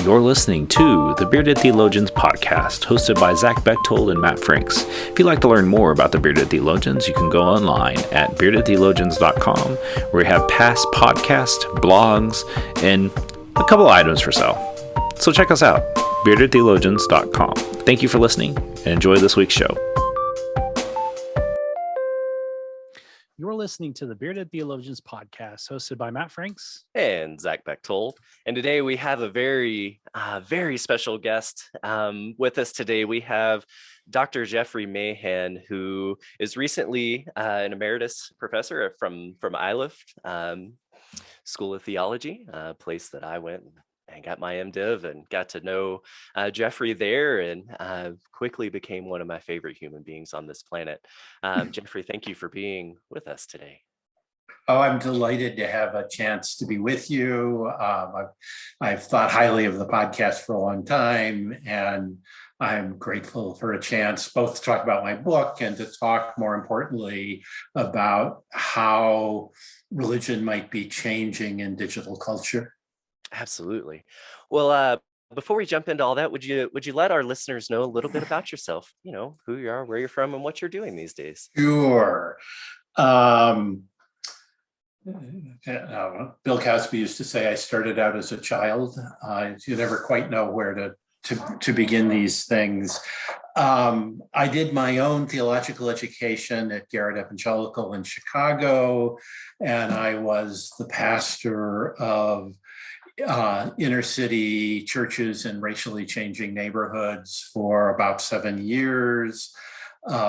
You're listening to the Bearded Theologians podcast, hosted by Zach Bechtold and Matt Franks. If you'd like to learn more about the Bearded Theologians, you can go online at beardedtheologians.com, where we have past podcasts, blogs, and a couple items for sale. So check us out, beardedtheologians.com. Thank you for listening, and enjoy this week's show. You're listening to the Bearded Theologians podcast, hosted by Matt Franks and Zach Bechtold. And today we have a very special guest with us today. We have Dr. Jeffrey Mahan, who is recently an emeritus professor from Iliff School of Theology, a place that I went and got my MDiv and got to know Jeffrey there, and quickly became one of my favorite human beings on this planet. Jeffrey, thank you for being with us today. Oh, I'm delighted to have a chance to be with you. I've thought highly of the podcast for a long time, and I'm grateful for a chance both to talk about my book and to talk, more importantly, about how religion might be changing in digital culture. Absolutely. Well, before we jump into all that, would you let our listeners know a little bit about yourself? You know, who you are, where you're from, and what you're doing these days. Sure. Bill Cosby used to say I started out as a child. You never quite know where to begin these things. I did my own theological education at Garrett Evangelical in Chicago, and I was the pastor of inner city churches in racially changing neighborhoods for about 7 years.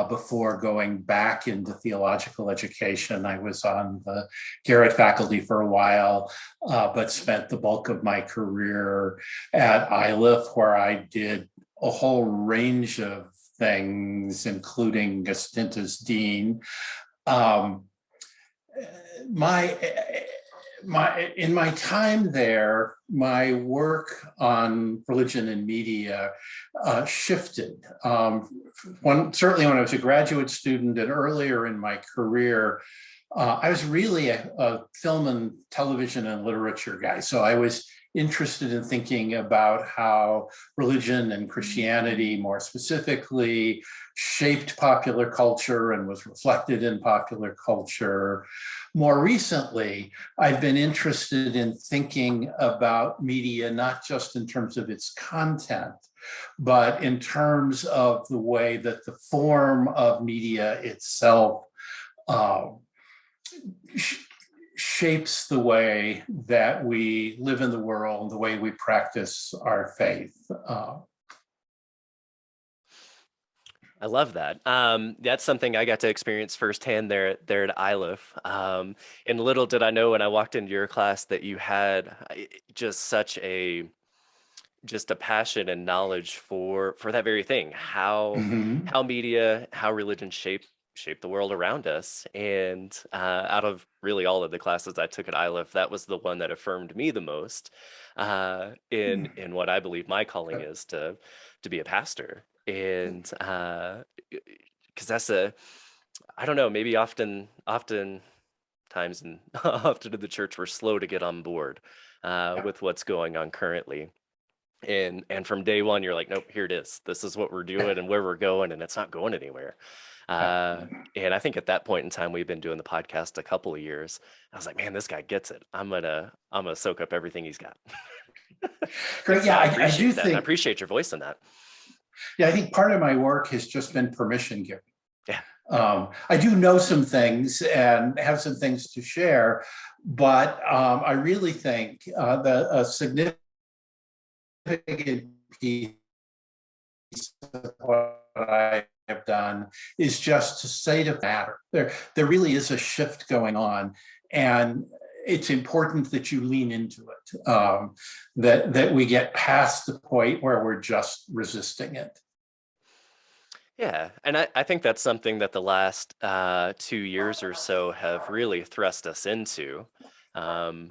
Before going back into theological education, I was on the Garrett faculty for a while, but spent the bulk of my career at Iliff, where I did a whole range of things, including a stint as dean. In my time there, my work on religion and media shifted. Certainly when I was a graduate student and earlier in my career, I was really a film and television and literature guy. So I was interested in thinking about how religion and Christianity, more specifically, shaped popular culture and was reflected in popular culture. More recently, I've been interested in thinking about media, not just in terms of its content, but in terms of the way that the form of media itself shapes the way that we live in the world, the way we practice our faith. I love that. That's something I got to experience firsthand there at Iliff. And little did I know when I walked into your class that you had just a passion and knowledge for that very thing, how media, how religion shape the world around us. And out of really all of the classes I took at Iliff, that was the one that affirmed me the most in what I believe my calling is to be a pastor. And because that's I don't know, maybe often times and often in the church we're slow to get on board with what's going on currently. And from day one, you're like, nope, here it is. This is what we're doing and where we're going, and it's not going anywhere. And I think at that point in time, we've been doing the podcast a couple of years. I was like, man, this guy gets it. I'm gonna soak up everything he's got. Great. Yeah, I do think I appreciate your voice in that. Yeah, I think part of my work has just been permission giving. Yeah. I do know some things and have some things to share, but I really think that a significant piece of what I have done is just to say to matter. There really is a shift going on, and it's important that you lean into it, that we get past the point where we're just resisting it. Yeah, and I think that's something that the last 2 years or so have really thrust us into. I've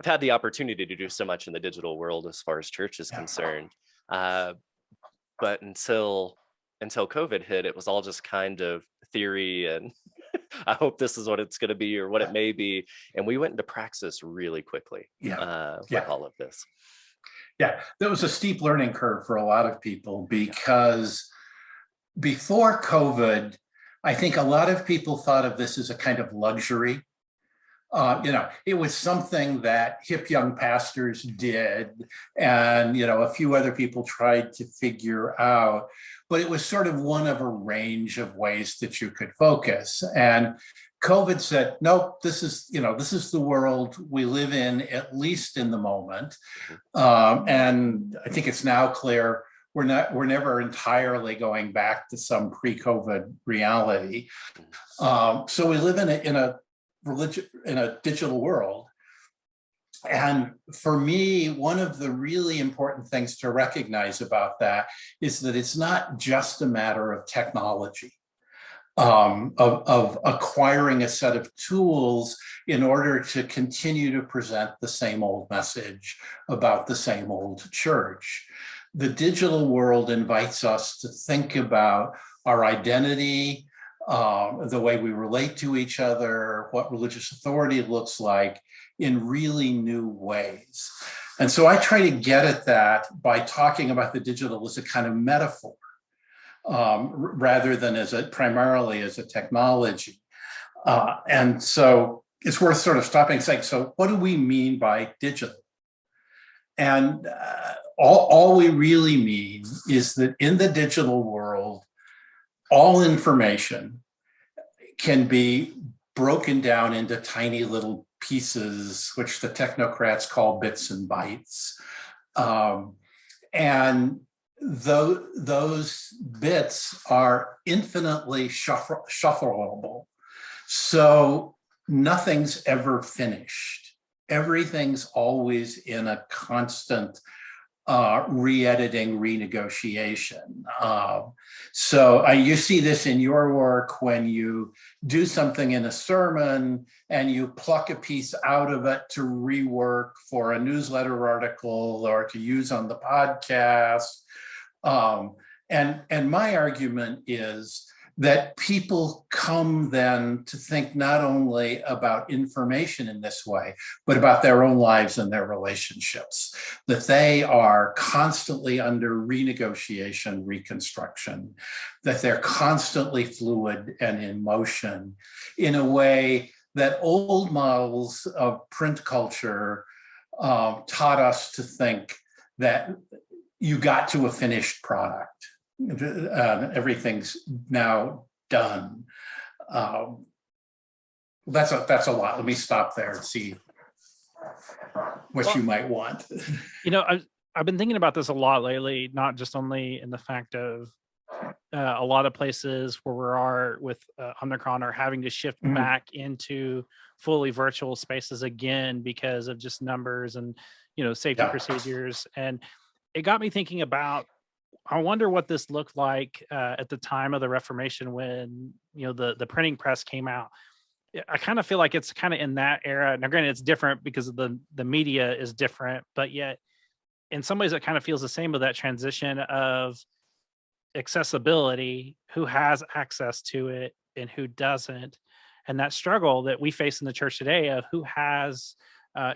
had the opportunity to do so much in the digital world as far as church is concerned. But until COVID hit, it was all just kind of theory and I hope this is what it's going to be or what it may be. And we went into praxis really quickly with all of this. Yeah, there was a steep learning curve for a lot of people because before COVID, I think a lot of people thought of this as a kind of luxury. It was something that hip young pastors did, and a few other people tried to figure out, but it was sort of one of a range of ways that you could focus. And COVID said, nope, this is the world we live in, at least in the moment. And I think it's now clear we're never entirely going back to some pre-COVID reality. So we live in a digital world. And for me, one of the really important things to recognize about that is that it's not just a matter of technology, of acquiring a set of tools in order to continue to present the same old message about the same old church. The digital world invites us to think about our identity, the way we relate to each other, what religious authority looks like in really new ways. And so I try to get at that by talking about the digital as a kind of metaphor, rather than primarily as a technology. And so it's worth sort of stopping and saying, so what do we mean by digital? And all we really mean is that in the digital world, all information can be broken down into tiny little pieces, which the technocrats call bits and bytes. And those bits are infinitely shuffleable. So nothing's ever finished. Everything's always in a constant re-editing, renegotiation. So you see this in your work when you do something in a sermon and you pluck a piece out of it to rework for a newsletter article or to use on the podcast. And my argument is that people come then to think not only about information in this way, but about their own lives and their relationships, that they are constantly under renegotiation, reconstruction, that they're constantly fluid and in motion in a way that old models of print culture taught us to think that you got to a finished product. Everything's now done. That's a lot. Let me stop there and see what you might want. I've been thinking about this a lot lately, not just only in the fact of a lot of places where we are with Omicron are having to shift back into fully virtual spaces again because of just numbers and safety procedures. And it got me thinking about, I wonder what this looked like at the time of the Reformation when the printing press came out. I kind of feel like it's kind of in that era. Now, granted, it's different because the media is different, but yet in some ways it kind of feels the same with that transition of accessibility, who has access to it and who doesn't, and that struggle that we face in the church today of who has,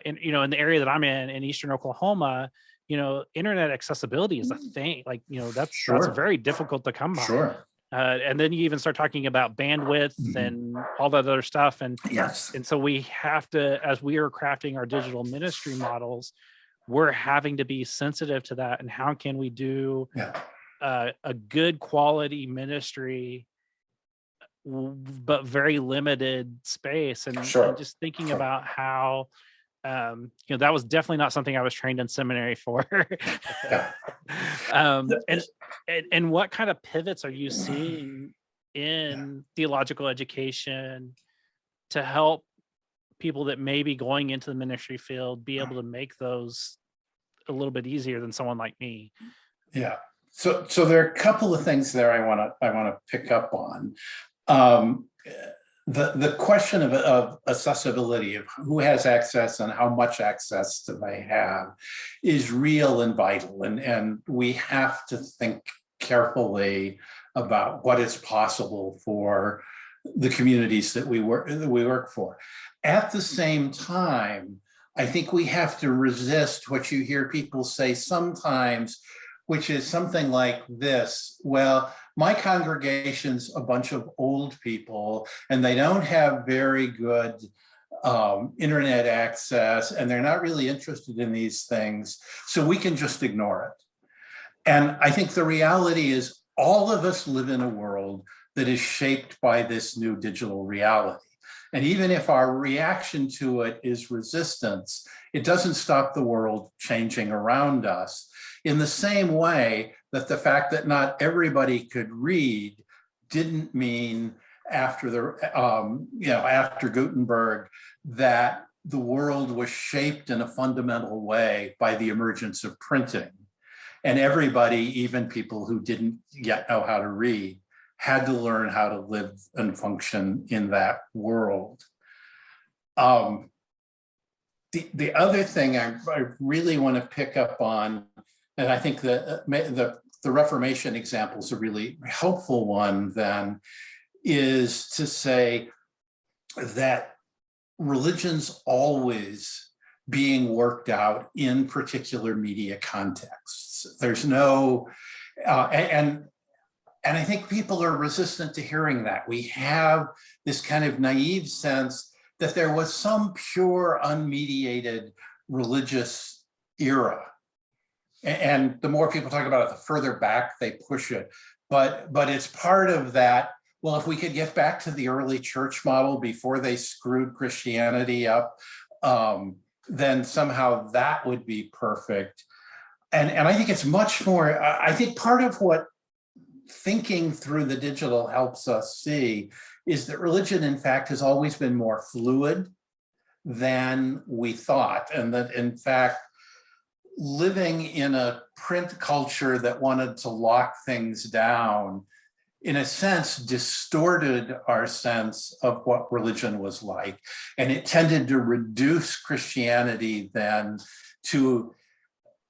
in the area that I'm in Eastern Oklahoma. Internet accessibility is a thing. Like, that's very difficult to come by. Sure. And then you even start talking about bandwidth and all that other stuff. And yes. And so we have to, as we are crafting our digital ministry models, we're having to be sensitive to that. And how can we do a good quality ministry, but very limited space? And, and just thinking about how, that was definitely not something I was trained in seminary for. And what kind of pivots are you seeing in theological education to help people that may be going into the ministry field be able to make those a little bit easier than someone like me? Yeah. So there are a couple of things there I want to pick up on. The question of accessibility, of who has access and how much access do they have, is real and vital. And we have to think carefully about what is possible for the communities that we work for. At the same time, I think we have to resist what you hear people say sometimes, which is something like this: well, my congregation's a bunch of old people and they don't have very good internet access and they're not really interested in these things, so we can just ignore it. And I think the reality is all of us live in a world that is shaped by this new digital reality. And even if our reaction to it is resistance, it doesn't stop the world changing around us. In the same way that the fact that not everybody could read didn't mean after after Gutenberg that the world was shaped in a fundamental way by the emergence of printing. And everybody, even people who didn't yet know how to read, had to learn how to live and function in that world. The other thing I really want to pick up on, and I think that the Reformation example is a really helpful one then, is to say that religion's always being worked out in particular media contexts. There's no, and I think people are resistant to hearing that. We have this kind of naive sense that there was some pure, unmediated religious era. And the more people talk about it, the further back they push it. But it's part of that. Well, if we could get back to the early church model before they screwed Christianity up, then somehow that would be perfect. And I think it's much more, I think part of what thinking through the digital helps us see is that religion, in fact, has always been more fluid than we thought. And that, in fact, living in a print culture that wanted to lock things down, in a sense, distorted our sense of what religion was like. And it tended to reduce Christianity then to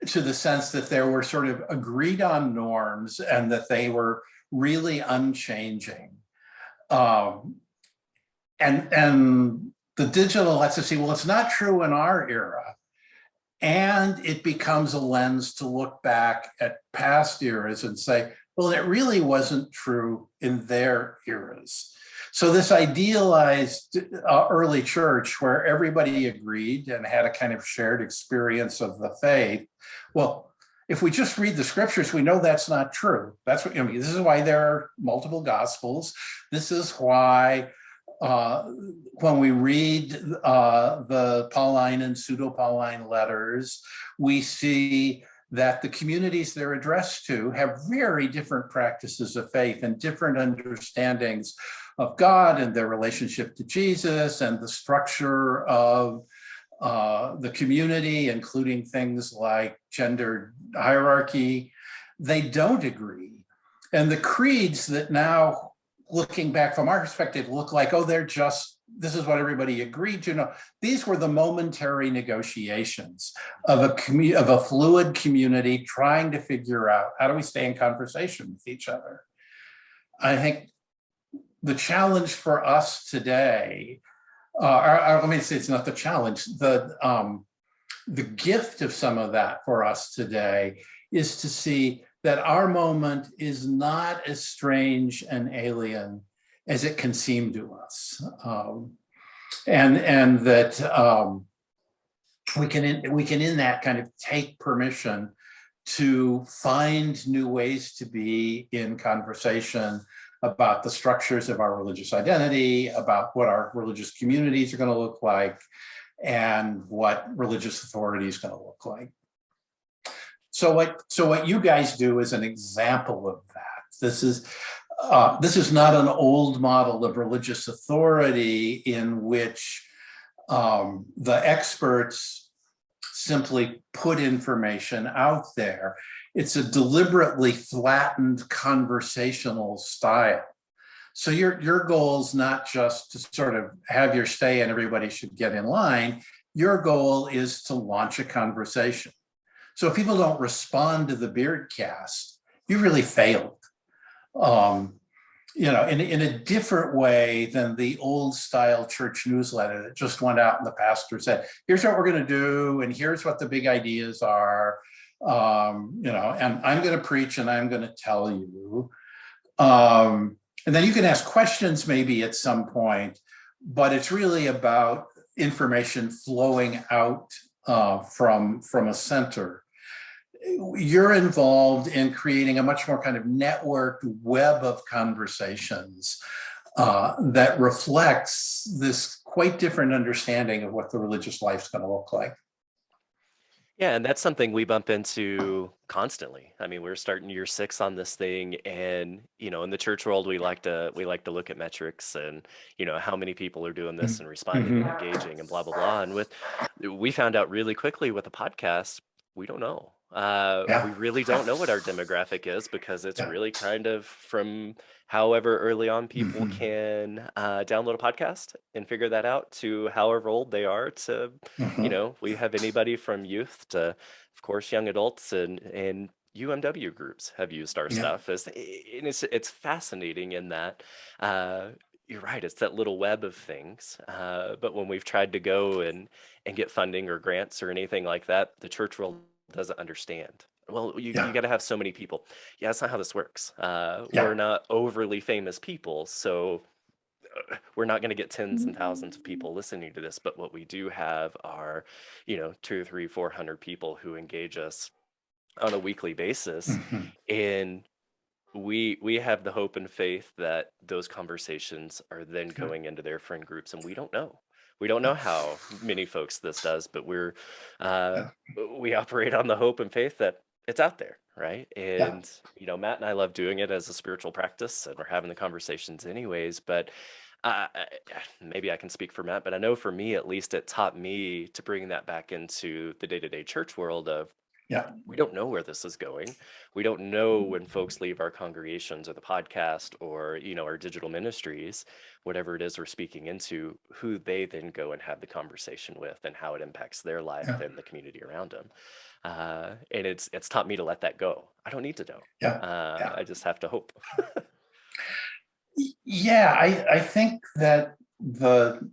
the sense that there were sort of agreed on norms and that they were really unchanging. And the digital lets us see, well, it's not true in our era. And it becomes a lens to look back at past eras and say, well, it really wasn't true in their eras. So this idealized early church where everybody agreed and had a kind of shared experience of the faith. Well, if we just read the scriptures, we know that's not true. That's what, I mean, this is why there are multiple gospels. This is why when we read the Pauline and pseudo-Pauline letters, we see that the communities they're addressed to have very different practices of faith and different understandings of God and their relationship to Jesus and the structure of the community, including things like gender hierarchy. They don't agree. And the creeds that now, looking back from our perspective, look like, oh, they're just, this is what everybody agreed to. These were the momentary negotiations of a fluid community trying to figure out how do we stay in conversation with each other. I think the challenge for us today, let me say it's not the challenge, the gift of some of that for us today is to see that our moment is not as strange and alien as it can seem to us, and that we can in that kind of take permission to find new ways to be in conversation about the structures of our religious identity, about what our religious communities are going to look like, and what religious authority is going to look like. So what you guys do is an example of that. This is not an old model of religious authority in which the experts simply put information out there. It's a deliberately flattened conversational style. So your goal is not just to sort of have your say and everybody should get in line. Your goal is to launch a conversation. So if people don't respond to the Beardcast, you really failed. in a different way than the old style church newsletter that just went out and the pastor said, here's what we're going to do, and here's what the big ideas are, and I'm going to preach and I'm going to tell you. And then you can ask questions maybe at some point, but it's really about information flowing out from a center. You're involved in creating a much more kind of networked web of conversations that reflects this quite different understanding of what the religious life is going to look like. Yeah, and that's something we bump into constantly. I mean, we're starting year 6 on this thing, and in the church world, we like to look at metrics and how many people are doing this and responding and engaging and blah blah blah. And we found out really quickly with the podcast, we don't know. We really don't know what our demographic is, because it's really kind of from however early on people can download a podcast and figure that out, to however old they are, to we have anybody from youth to, of course, young adults, and UMW groups have used our stuff. And it's fascinating in that you're right, it's that little web of things. But when we've tried to go and get funding or grants or anything like that, the church world doesn't understand. Well, you got to have so many people. Yeah, that's not how this works. We're not overly famous people, so we're not going to get tens and thousands of people listening to this. But what we do have are, 200, 300, 400 people who engage us on a weekly basis, and we have the hope and faith that those conversations are then going into their friend groups, and we don't know. We don't know how many folks this does, but we operate on the hope and faith that it's out there, right? And Matt and I love doing it as a spiritual practice, and we're having the conversations anyways. But maybe I can speak for Matt, but I know for me, at least, it taught me to bring that back into the day-to-day church world of, we don't know where this is going. We don't know when folks leave our congregations or the podcast or, our digital ministries, whatever it is we're speaking into, who they then go and have the conversation with and how it impacts their life and the community around them. And it's taught me to let that go. I don't need to know. I just have to hope. I think that the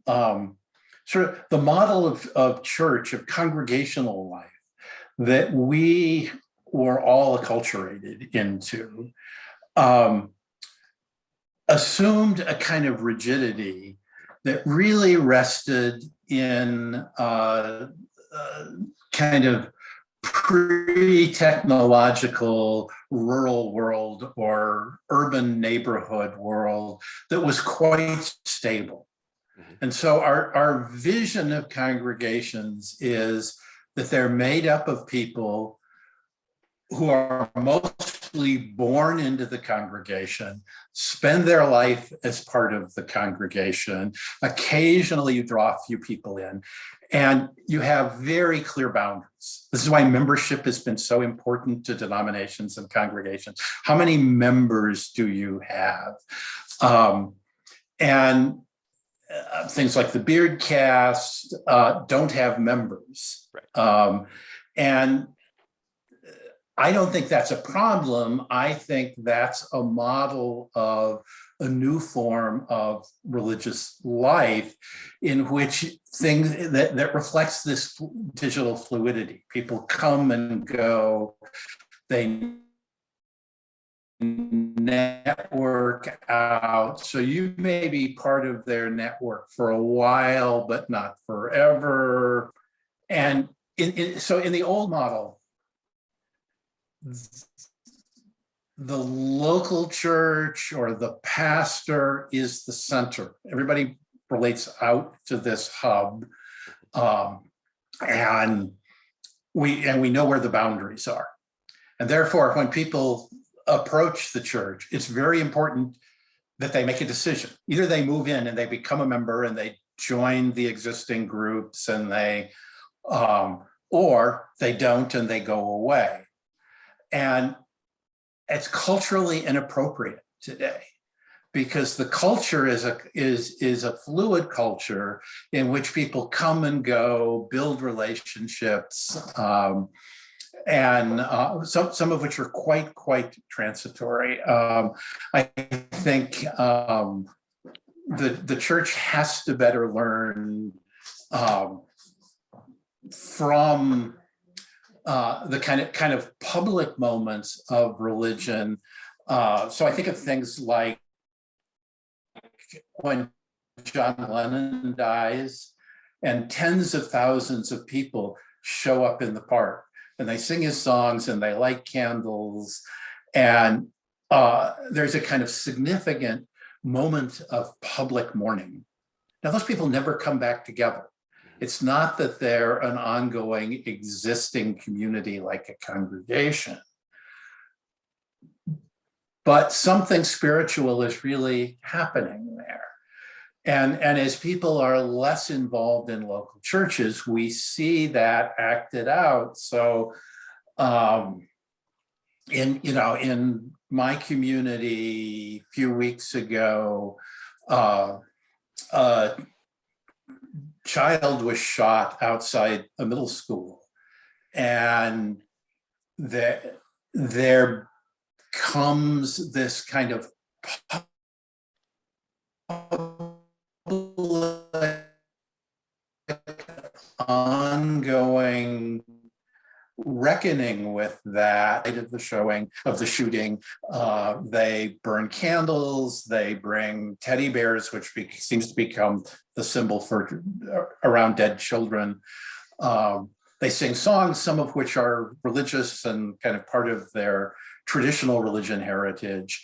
sort of the model of church, of congregational life, that we were all acculturated into, assumed a kind of rigidity that really rested in kind of pre-technological rural world or urban neighborhood world that was quite stable. And so our vision of congregations is that they're made up of people who are mostly born into the congregation, spend their life as part of the congregation. Occasionally you draw a few people in, and you have very clear boundaries. This is why membership has been so important to denominations and congregations. How many members do you have? Things like the Beardcast don't have members. Right. And I don't think that's a problem. I think that's a model of a new form of religious life in which things that reflects this digital fluidity. People come and go, they network out. So you may be part of their network for a while, but not forever. And so in the old model, the local church or the pastor is the center. Everybody relates out to this hub, and we know where the boundaries are. And therefore, when people approach the church, it's very important that they make a decision. Either they move in and they become a member and they join the existing groups, and or they don't and they go away. And it's culturally inappropriate today, because the culture is a fluid culture in which people come and go, build relationships, and some of which are quite transitory. I think the church has to better learn from the kind of public moments of religion. So I think of things like when John Lennon dies and tens of thousands of people show up in the park and they sing his songs and they light candles, and there's a kind of significant moment of public mourning. Now, those people never come back together. It's not that they're an ongoing existing community like a congregation, but something spiritual is really happening there. And as people are less involved in local churches, we see that acted out. So in my community a few weeks ago, a child was shot outside a middle school, and there comes this kind of ongoing reckoning with that of the shooting. They burn candles, they bring teddy bears, which seems to become the symbol for around dead children. They sing songs, some of which are religious and kind of part of their traditional religion heritage.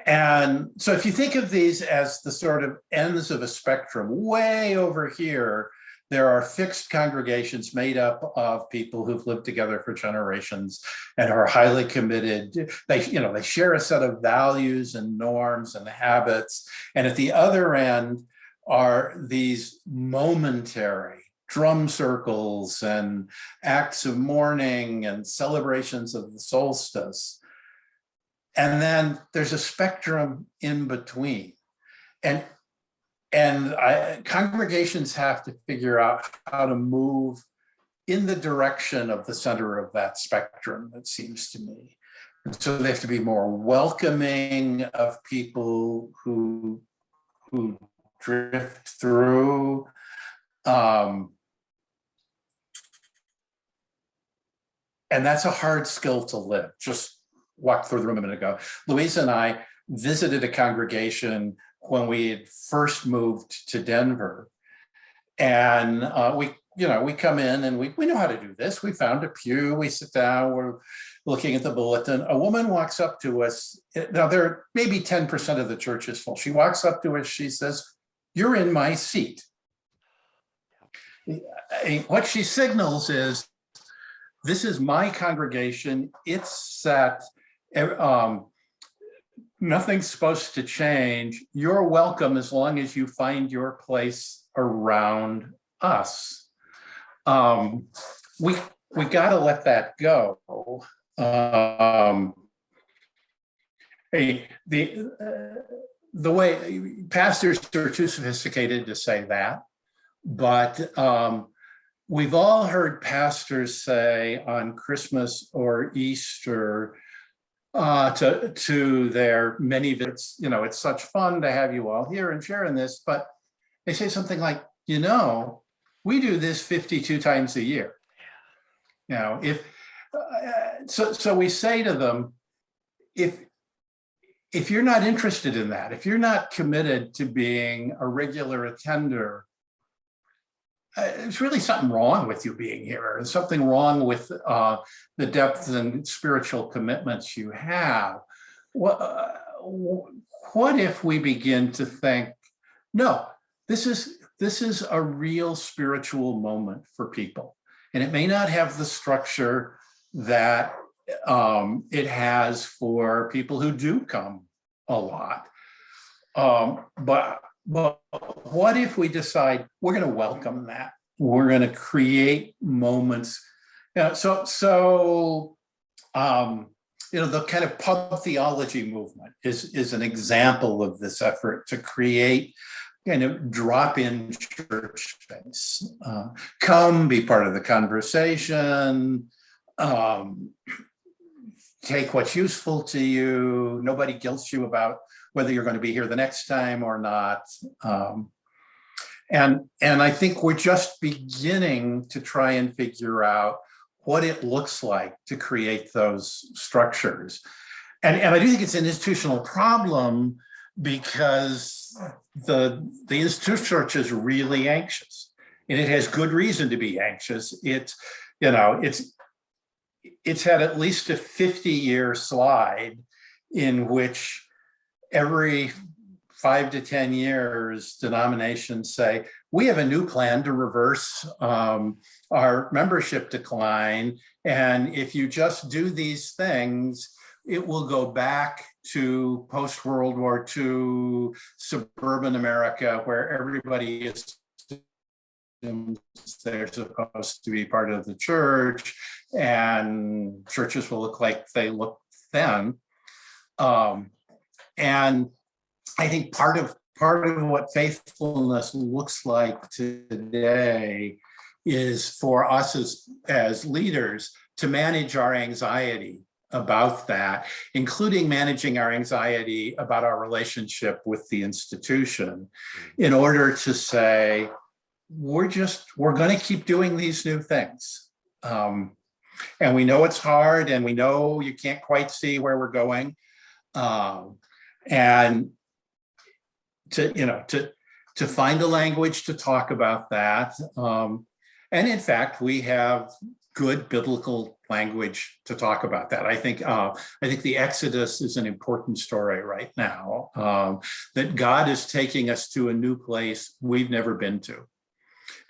And so if you think of these as the sort of ends of a spectrum, way over here, there are fixed congregations made up of people who've lived together for generations and are highly committed. They share a set of values and norms and habits. And at the other end are these momentary drum circles and acts of mourning and celebrations of the solstice. And then there's a spectrum in between. And congregations have to figure out how to move in the direction of the center of that spectrum, it seems to me. And so they have to be more welcoming of people who drift through. And that's a hard skill to live. Just walked through the room a minute ago. Louisa and I visited a congregation when we had first moved to Denver. And we come in and we know how to do this. We found a pew, we sit down, we're looking at the bulletin. A woman walks up to us. Now there are maybe 10% of the church is full. She walks up to us, she says, "You're in my seat." What she signals is, this is my congregation, it's set, nothing's supposed to change. You're welcome as long as you find your place around us. We got to let that go. The way pastors are too sophisticated to say that, but we've all heard pastors say on Christmas or Easter to their many visits, it's such fun to have you all here and sharing this, but they say something like, we do this 52 times a year. So we say to them, if you're not interested in that, if you're not committed to being a regular attender, there's really something wrong with you being here. There's something wrong with the depth and spiritual commitments you have. What if we begin to think, no, this is a real spiritual moment for people, and it may not have the structure that it has for people who do come a lot, but what if we decide we're going to welcome that? We're going to create moments. The kind of pub theology movement is an example of this effort to create kind of drop-in church space, come, be part of the conversation, take what's useful to you. Nobody guilts you about whether you're going to be here the next time or not. And I think we're just beginning to try and figure out what it looks like to create those structures. And I do think it's an institutional problem because the institutional church is really anxious, and it has good reason to be anxious. It's had at least a 50-year slide in which every 5 to 10 years, denominations say, we have a new plan to reverse our membership decline. And if you just do these things, it will go back to post-World War II suburban America, where everybody is they're supposed to be part of the church, and churches will look like they looked then. And I think part of what faithfulness looks like today is for us as leaders to manage our anxiety about that, including managing our anxiety about our relationship with the institution, in order to say, we're going to keep doing these new things. And we know it's hard, and we know you can't quite see where we're going. And to find a language to talk about that. And in fact, we have good biblical language to talk about that. I think the Exodus is an important story right now, that God is taking us to a new place we've never been to.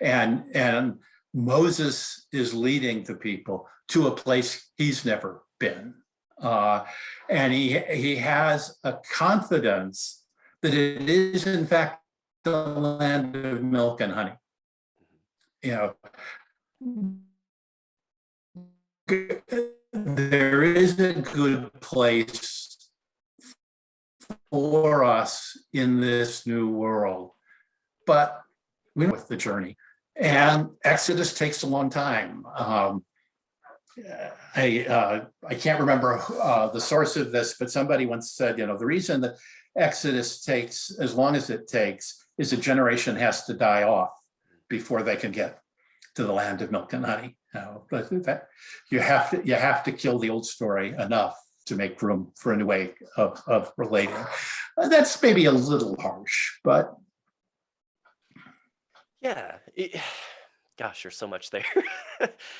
And Moses is leading the people to a place he's never been. And he has a confidence that it is, in fact, the land of milk and honey. There is a good place for us in this new world, but we know with the journey. And Exodus takes a long time. I can't remember the source of this, but somebody once said, the reason that Exodus takes as long as it takes is a generation has to die off before they can get to the land of milk and honey. But you have to kill the old story enough to make room for a new way of relating. That's maybe a little harsh, but yeah. Gosh, there's so much there.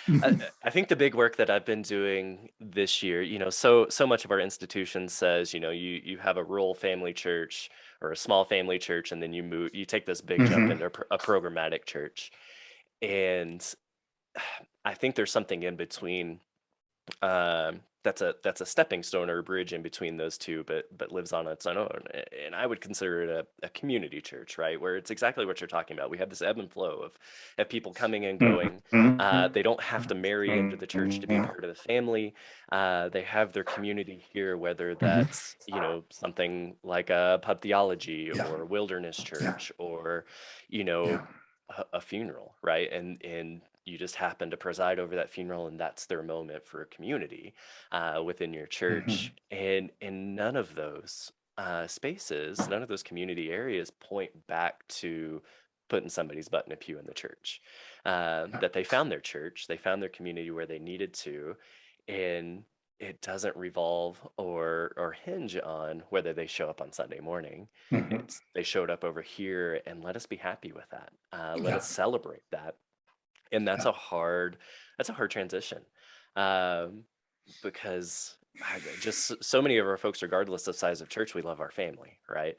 I think the big work that I've been doing this year, so much of our institution says, you have a rural family church or a small family church, and then you take this big jump into a programmatic church. And I think there's something in between, that's a stepping stone or a bridge in between those two, but lives on its own. And I would consider it a community church, right? Where it's exactly what you're talking about. We have this ebb and flow of people coming and going. They don't have to marry into the church to be part of the family. They have their community here, whether that's, something like a pub theology or a wilderness church or, a funeral, right? And you just happen to preside over that funeral, and that's their moment for a community within your church. And none of those spaces, none of those community areas point back to putting somebody's butt in a pew in the church. That they found their church, they found their community where they needed to, and it doesn't revolve or hinge on whether they show up on Sunday morning. They showed up over here, and let us be happy with that. Let us celebrate that. And that's a hard transition, because just so many of our folks, regardless of size of church, we love our family, right?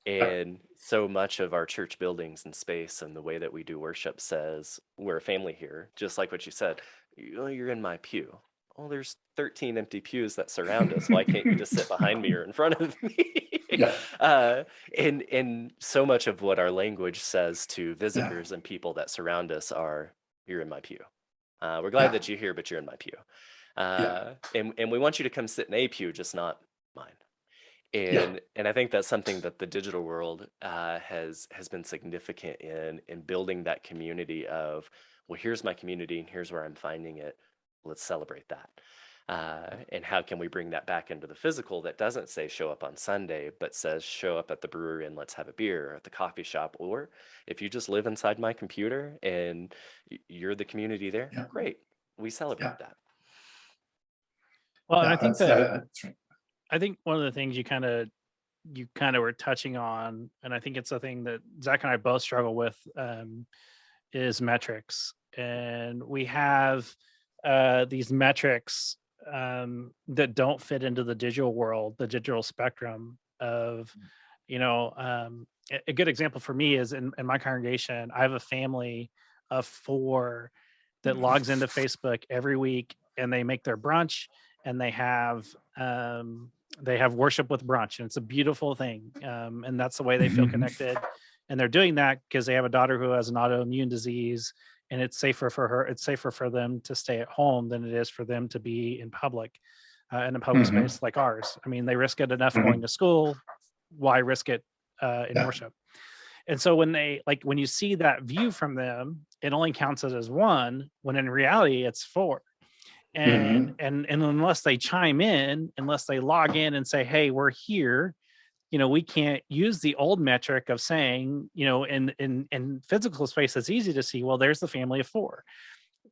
And so much of our church buildings and space and the way that we do worship says we're a family here, just like what you said. You're in my pew. Oh, there's 13 empty pews that surround us. Why can't you just sit behind me or in front of me? And so much of what our language says to visitors and people that surround us are, you're in my pew. We're glad that you're here, but you're in my pew. And we want you to come sit in a pew, just not mine. And I think that's something that the digital world has been significant in building that community of, well, here's my community and here's where I'm finding it. Let's celebrate that. And how can we bring that back into the physical that doesn't say show up on Sunday, but says show up at the brewery and let's have a beer, or at the coffee shop, or if you just live inside my computer and you're the community there, Yeah. great. We celebrate Yeah. that. Well, and Yeah, I think that's right. I think one of the things you kind of were touching on, and I think it's a thing that Zach and I both struggle with, is metrics. And we have these metrics that don't fit into the digital world, the digital spectrum of, a good example for me is in my congregation, I have a family of 4 that logs into Facebook every week, and they make their brunch, and they have worship with brunch, and it's a beautiful thing. And that's the way they feel connected. And they're doing that because they have a daughter who has an autoimmune disease, and it's safer for her. It's safer for them to stay at home than it is for them to be in public, in a public space like ours. I mean, they risk it enough going to school. Why risk it in worship? And so when you see that view from them, it only counts it as 1, when in reality it's 4. And unless they chime in, unless they log in and say, hey, we're here, we can't use the old metric of saying, in physical space, it's easy to see, well, there's the family of 4.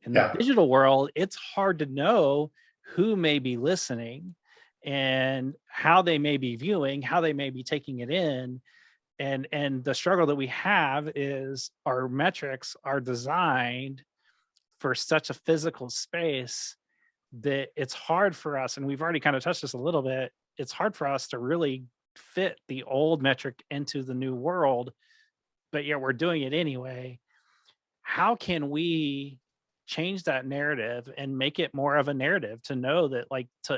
In the digital world, it's hard to know who may be listening and how they may be viewing, how they may be taking it in. And the struggle that we have is our metrics are designed for such a physical space that it's hard for us, and we've already kind of touched this a little bit, it's hard for us to really fit the old metric into the new world, but yet we're doing it anyway. How can we change that narrative and make it more of a narrative to know that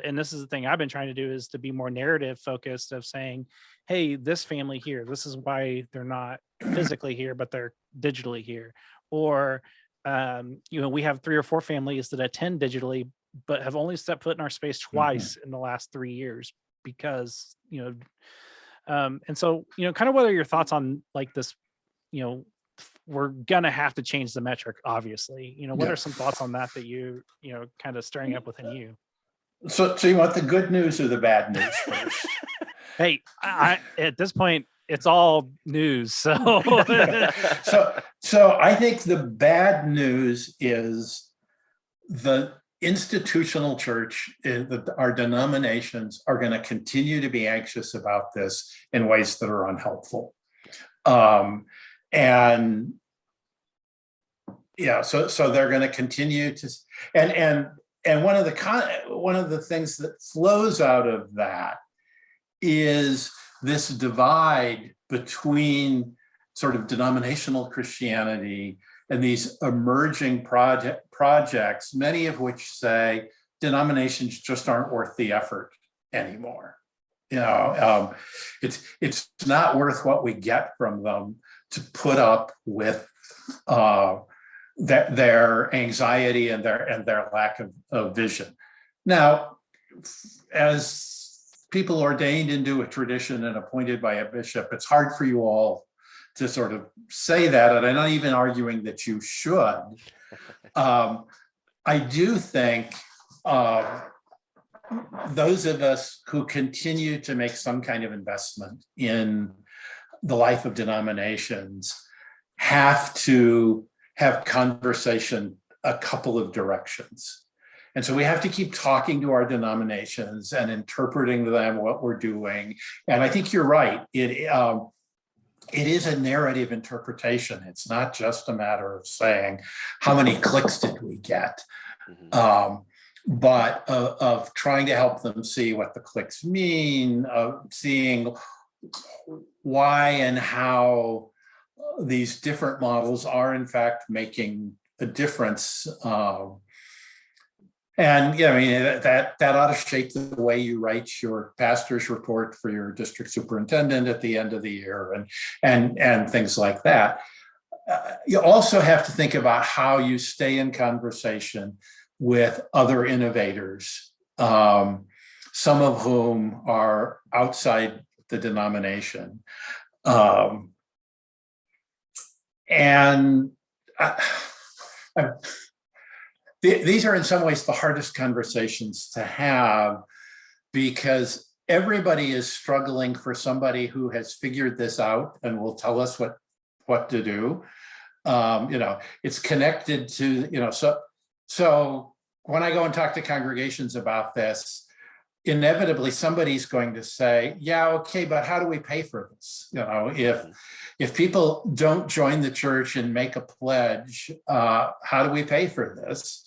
and this is the thing I've been trying to do, is to be more narrative focused, of saying, hey, this family here, this is why they're not physically here, but they're digitally here. Or, we have 3 or 4 families that attend digitally, but have only stepped foot in our space twice in the last 3 years because, and so, kind of what are your thoughts on this, we're going to have to change the metric, obviously, what are some thoughts on that you kind of stirring up within you? So you want the good news or the bad news first? Hey, I at this point, it's all news. So, so I think the bad news is the institutional church, our denominations are going to continue to be anxious about this in ways that are unhelpful. And so they're going to continue to, and one of the things that flows out of that is this divide between sort of denominational Christianity and these emerging projects, many of which say denominations just aren't worth the effort anymore. It's not worth what we get from them to put up with their anxiety and their lack of vision. Now, as people ordained into a tradition and appointed by a bishop, it's hard for you all to sort of say that, and I'm not even arguing that you should. I do think those of us who continue to make some kind of investment in the life of denominations have to have conversation a couple of directions. And so we have to keep talking to our denominations and interpreting to them what we're doing. And I think you're right. It is a narrative interpretation. It's not just a matter of saying, how many clicks did we get? But of trying to help them see what the clicks mean, of seeing why and how these different models are in fact making a difference. And that ought to shape the way you write your pastor's report for your district superintendent at the end of the year, and things like that. You also have to think about how you stay in conversation with other innovators. some of whom are outside the denomination. And these are in some ways the hardest conversations to have, because everybody is struggling for somebody who has figured this out and will tell us what to do. It's connected to, so when I go and talk to congregations about this, inevitably somebody's going to say, yeah, okay, but how do we pay for this? If people don't join the church and make a pledge, how do we pay for this?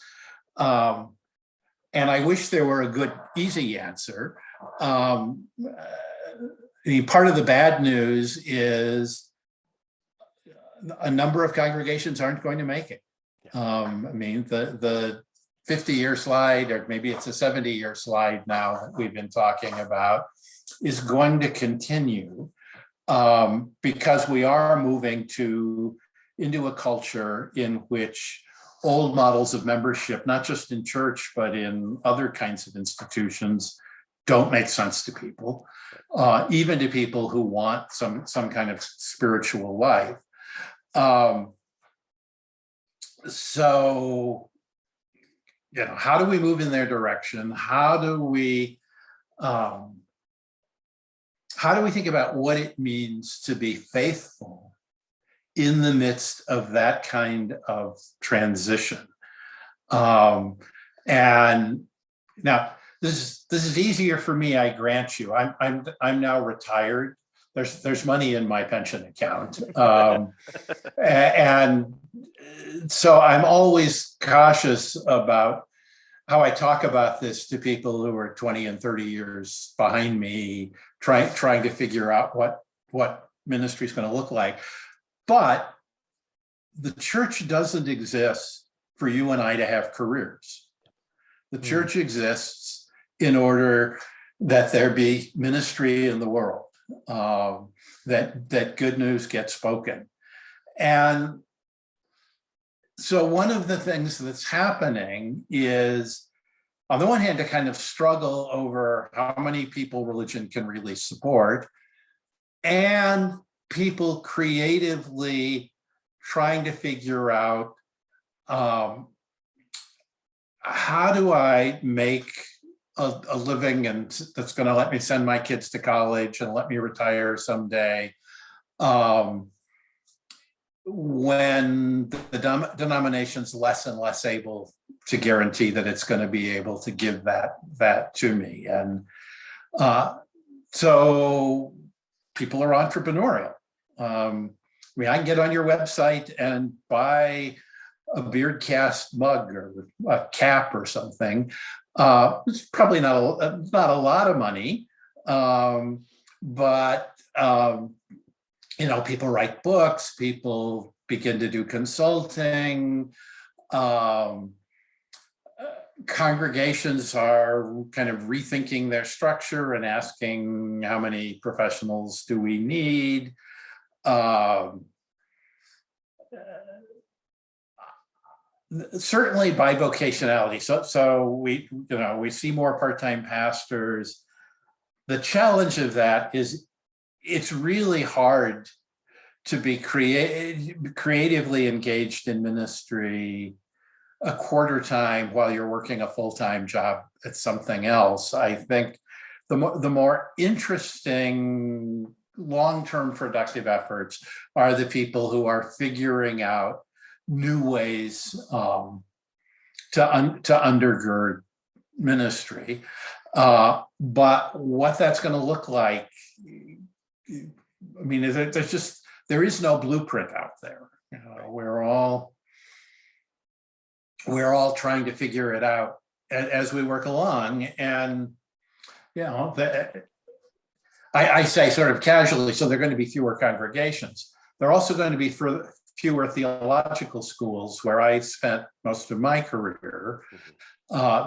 And I wish there were a good, easy answer. Part of the bad news is a number of congregations aren't going to make it. The 50-year slide, or maybe it's a 70-year slide now that we've been talking about, is going to continue because we are moving into a culture in which old models of membership, not just in church, but in other kinds of institutions, don't make sense to people, even to people who want some kind of spiritual life. So, how do we move in their direction? How do we think about what it means to be faithful in the midst of that kind of transition? And now this is easier for me, I grant you. I'm now retired. There's money in my pension account, and so I'm always cautious about how I talk about this to people who are 20 and 30 years behind me, trying to figure out what ministry is going to look like. But the church doesn't exist for you and I to have careers. The church exists in order that there be ministry in the world, that good news gets spoken. And so one of the things that's happening is, on the one hand, to kind of struggle over how many people religion can really support, and people creatively trying to figure out, how do I make a living and that's going to let me send my kids to college and let me retire someday, when the denomination's less and less able to guarantee that it's going to be able to give that to me. And so people are entrepreneurial. I can get on your website and buy a Beardcast mug or a cap or something. It's probably not a lot of money, but people write books, people begin to do consulting. Congregations are kind of rethinking their structure and asking, how many professionals do we need? Certainly bivocationality. So we see more part-time pastors. The challenge of that is it's really hard to be creatively engaged in ministry a quarter time while you're working a full-time job at something else. I think the more interesting long-term productive efforts are the people who are figuring out new ways to undergird ministry. But what that's going to look like, there is no blueprint out there. We're all trying to figure it out as we work along. And I say sort of casually, so there are going to be fewer congregations. There are also going to be fewer theological schools, where I spent most of my career,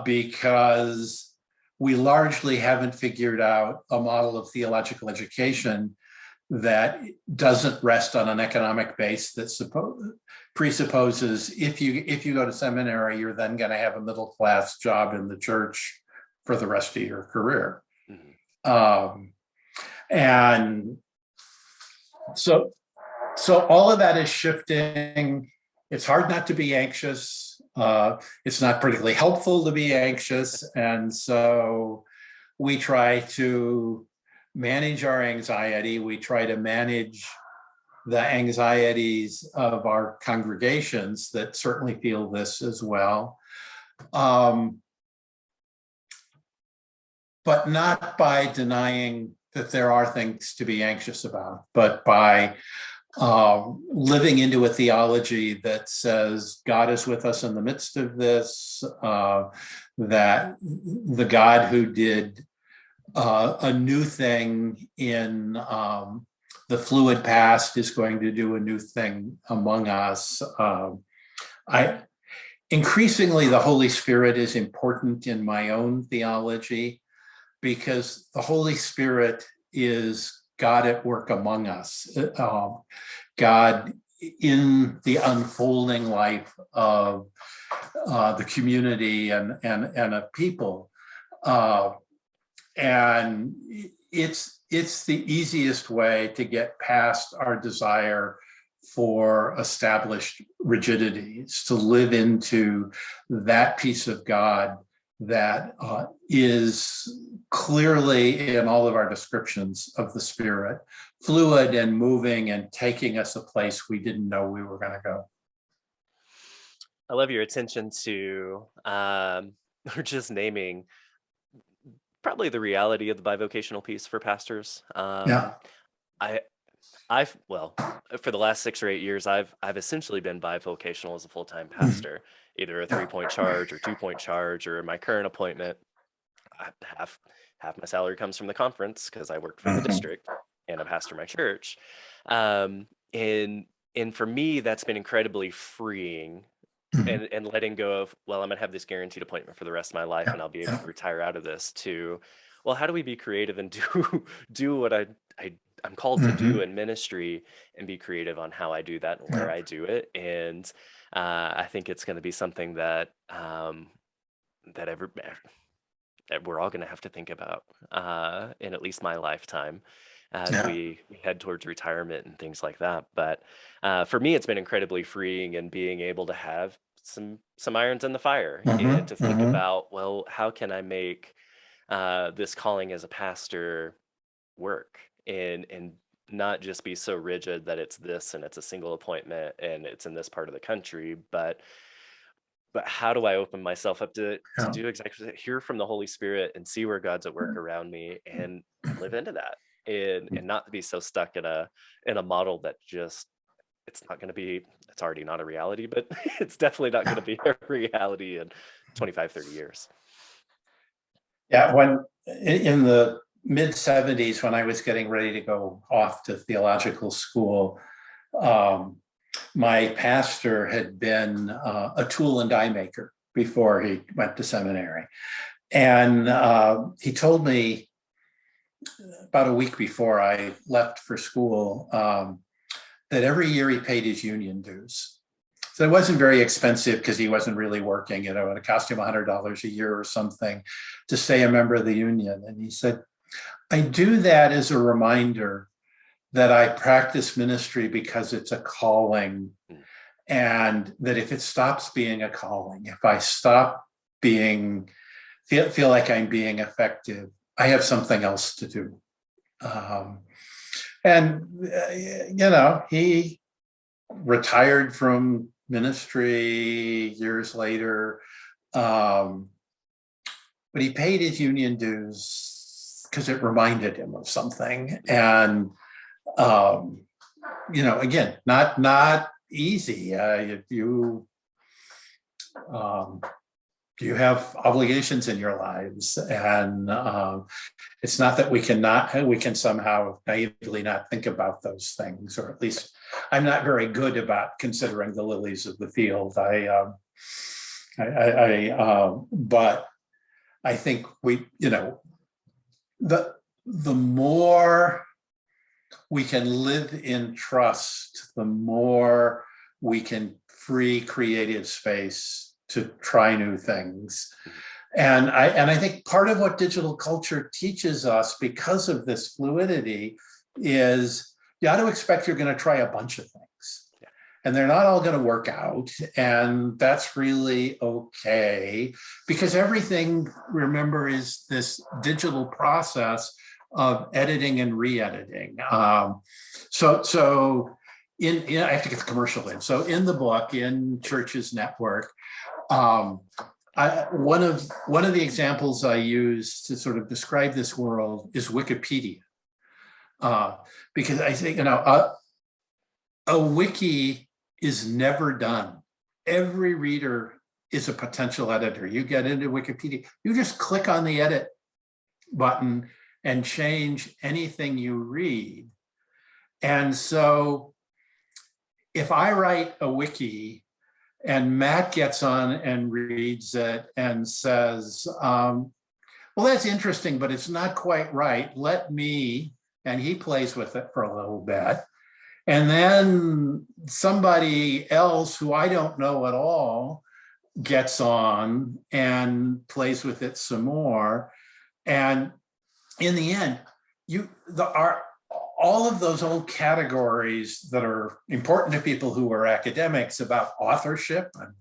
because we largely haven't figured out a model of theological education that doesn't rest on an economic base that presupposes if you go to seminary, you're then going to have a middle class job in the church for the rest of your career. Mhm. And so all of that is shifting. It's hard not to be anxious. It's not particularly helpful to be anxious. And so we try to manage our anxiety. We try to manage the anxieties of our congregations that certainly feel this as well. But not by denying that there are things to be anxious about, but by living into a theology that says God is with us in the midst of this, that the God who did a new thing in the fluid past is going to do a new thing among us. Increasingly, the Holy Spirit is important in my own theology, because the Holy Spirit is God at work among us, God in the unfolding life of the community and of people. And it's the easiest way to get past our desire for established rigidities, to live into that piece of God that is clearly in all of our descriptions of the Spirit, fluid and moving and taking us a place we didn't know we were going to go. I love your attention to or just naming probably the reality of the bivocational piece for pastors. Yeah. I've well, for the last 6 or 8 years, I've essentially been bivocational as a full-time pastor, either a 3-point charge or 2-point charge, or in my current appointment, half my salary comes from the conference because I work for the district and I pastor my church. And for me, that's been incredibly freeing. And letting go of, well, I'm gonna have this guaranteed appointment for the rest of my life, and I'll be able to retire out of this. To, well, how do we be creative and do what I'm called to do in ministry, and be creative on how I do that and where I do it. And I think it's going to be something that that we're all going to have to think about in at least my lifetime, as we head towards retirement and things like that. But for me, it's been incredibly freeing, and being able to have some irons in the fire, and to think about, well, how can I make this calling as a pastor work, and not just be so rigid that it's this and it's a single appointment and it's in this part of the country, but how do I open myself up to do exactly that, hear from the Holy Spirit and see where God's at work around me, and live into that, and not be so stuck in a model that just, it's not going to be, it's already not a reality, but it's definitely not going to be a reality in 25, 30 years. Yeah, when in the mid 70s, when I was getting ready to go off to theological school, my pastor had been a tool and die maker before he went to seminary. And he told me about a week before I left for school that every year he paid his union dues. So it wasn't very expensive because he wasn't really working, it cost him $100 a year or something to stay a member of the union. And he said, I do that as a reminder that I practice ministry because it's a calling, and that if it stops being a calling, if I stop feel like I'm being effective, I have something else to do. He retired from ministry years later, but he paid his union dues because it reminded him of something. And again, not easy. You have obligations in your lives, and it's not that we can somehow naively not think about those things, or at least I'm not very good about considering the lilies of the field. But I think the more we can live in trust, the more we can free creative space to try new things. And I think part of what digital culture teaches us because of this fluidity is you ought to expect you're going to try a bunch of things. Yeah. And they're not all going to work out. And that's really okay. Because everything, remember, is this digital process of editing and re-editing. So I have to get the commercial in. So in the book, in Church's Network, one of the examples I use to sort of describe this world is Wikipedia, because I think a wiki is never done. Every reader is a potential editor. You get into Wikipedia, you just click on the edit button and change anything you read. And so if I write a wiki and Matt gets on and reads it and says, well, that's interesting, but it's not quite right. Let me, and he plays with it for a little bit. And then somebody else who I don't know at all gets on and plays with it some more. And in the end, all of those old categories that are important to people who are academics about authorship and,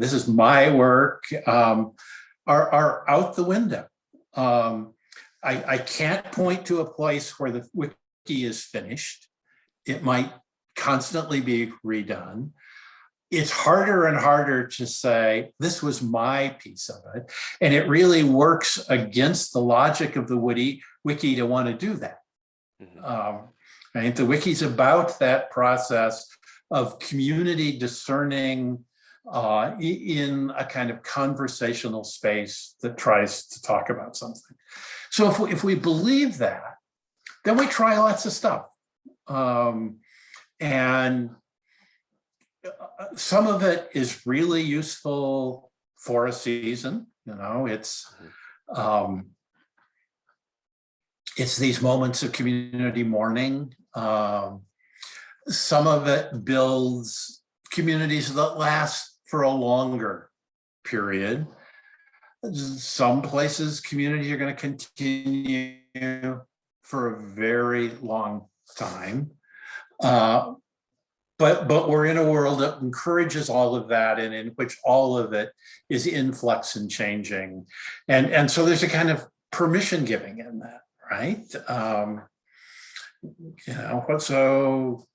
this is my work, are out the window. I can't point to a place where the wiki is finished. It might constantly be redone. It's harder and harder to say, this was my piece of it. And it really works against the logic of the wiki to want to do that. I think the wiki's about that process of community discerning in a kind of conversational space that tries to talk about something. So if we believe that, then we try lots of stuff. And some of it is really useful for a season. It's these moments of community mourning. Some of it builds communities that last for a longer period. Some places, communities are going to continue for a very long time. But we're in a world that encourages all of that and in which all of it is in flux and changing. And so there's a kind of permission giving in that. Right. So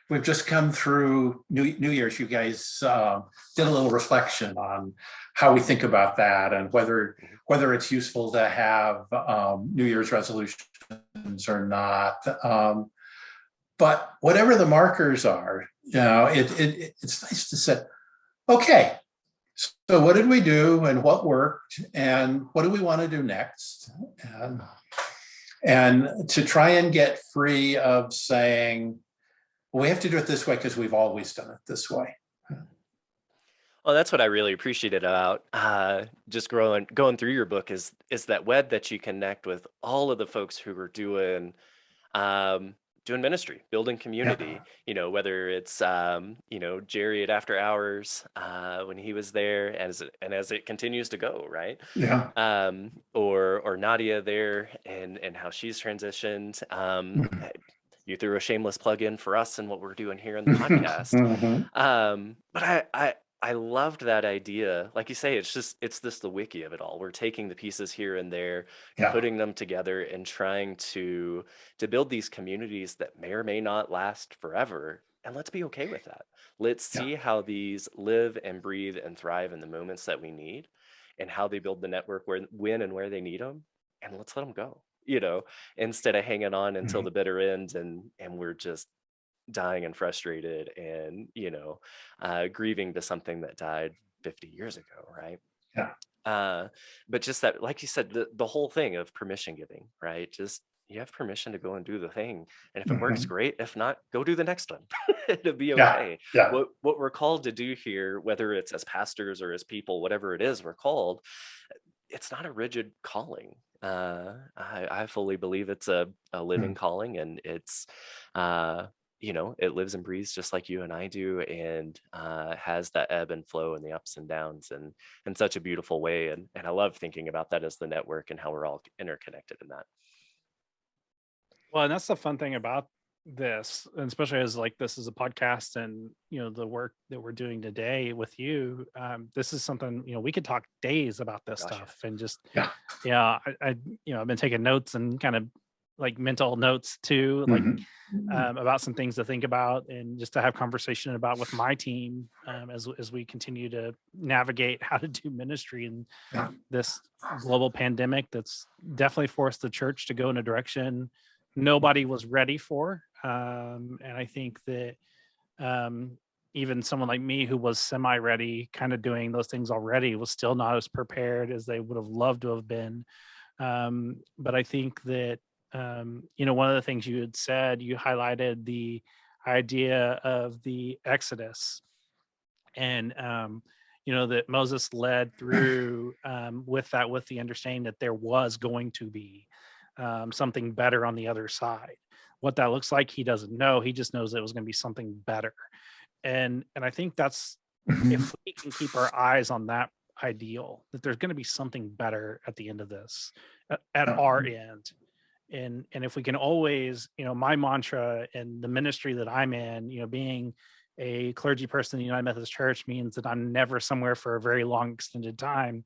we've just come through New Year's. You guys did a little reflection on how we think about that and whether it's useful to have New Year's resolutions or not. But whatever the markers are, it's nice to say, okay, so what did we do and what worked and what do we want to do next? And to try and get free of saying, well, we have to do it this way because we've always done it this way. Well, that's what I really appreciated about just going through your book is that web that you connect with all of the folks who are doing ministry, building community, whether it's, Jerry at After Hours when he was there as it continues to go, right? Yeah. Or Nadia there and how she's transitioned. You threw a shameless plug in for us and what we're doing here in the podcast. But I loved that idea. Like you say, it's the wiki of it all. We're taking the pieces here and there, putting them together and trying to build these communities that may or may not last forever. And let's be okay with that. Let's see how these live and breathe and thrive in the moments that we need and how they build the network when and where they need them. And let's let them go, instead of hanging on until the bitter end and we're just dying and frustrated and grieving to something that died 50 years ago, right? But just that, like you said, the whole thing of permission giving, right? Just you have permission to go and do the thing, and if it works, great. If not, go do the next one. It'll be okay. What we're called to do here, whether it's as pastors or as people, whatever it is we're called, it's not a rigid calling. I fully believe it's a living calling, and it's it lives and breathes just like you and I do, and has that ebb and flow and the ups and downs in such a beautiful way. And I love thinking about that as the network and how we're all interconnected in that. Well, and that's the fun thing about this, and especially as like this is a podcast, and the work that we're doing today with you, this is something we could talk days about this stuff, and just I've been taking notes and kind of like mental notes too, like about some things to think about and just to have conversation about with my team as we continue to navigate how to do ministry in this global pandemic that's definitely forced the church to go in a direction nobody was ready for. And I think that even someone like me who was semi-ready, kind of doing those things already, was still not as prepared as they would have loved to have been. But I think that, one of the things you had said, you highlighted the idea of the Exodus, and, that Moses led through with the understanding that there was going to be something better on the other side. What that looks like, he doesn't know. He just knows it was going to be something better. And I think that's, if we can keep our eyes on that ideal, that there's going to be something better at the end of this, at our end. And if we can always, my mantra and the ministry that I'm in, being a clergy person in the United Methodist Church, means that I'm never somewhere for a very long extended time,